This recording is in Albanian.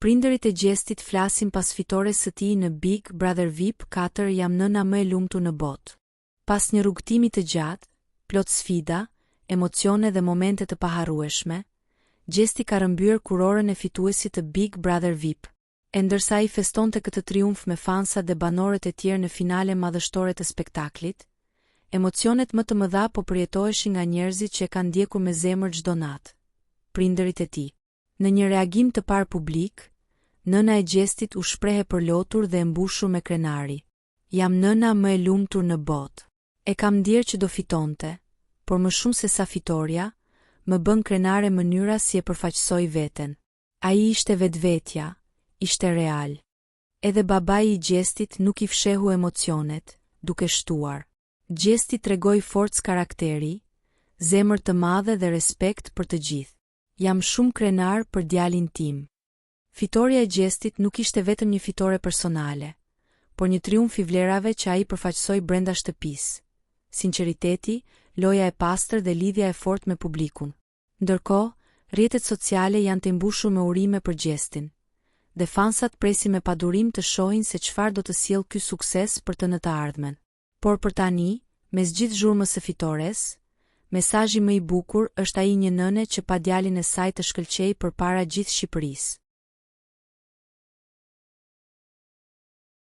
Prindërit e Gjestit flasin pas fitores së tij në Big Brother VIP 4. Jam nëna më e lumtur në botë. Pas një rrugtimi të gjatë, plot sfida, emocione dhe momente të paharrueshme, Gjesti ka rëmbyer kurorën e fituesit të Big Brother VIP. E ndërsa ai festonte këtë triumf me fansat dhe banorët e tjerë në finale madhështore të spektaklit, emocionet më të mëdha po përjetoheshin nga njerëzit që e kanë ndjekur me zemër çdo natë, prindërit e tij. Në një reagim të parë publik, nëna e Gjestit u shpreh e përlotur dhe e mbushur me krenari. Jam nëna më e lumtur në botë. E kam ndier që do fitonte, por më shumë se sa fitoria, më bën krenare mënyra si e përfaqësoi veten. Ai ishte vetvetja, ishte real. Edhe babai i Gjestit nuk I fshehu emocionet, duke shtuar. Gjesti tregoi forcë karakteri, zemër të madhe dhe respekt për të gjithë. Jam shumë krenar për djalin tim. Fitoria e Gjestit nuk ishte vetëm një fitore personale, por një triumf I vlerave që ai përfaqësoi brenda shtëpisë. Sinqeriteti, loja e pastër dhe lidhja e fortë me publikun. Ndërkohë, rrjetet sociale janë të mbushur me urime për Gjestin, dhe fansat presin me padurim të shohin se çfarë do të sjellë ky sukses për të në të ardhmen. Por për tani, mes gjithë zhurmës së fitores, mesazhi më I bukur është ai një nëne që pa djalin e saj të shkëlqejë përpara gjithë Shqipërisë.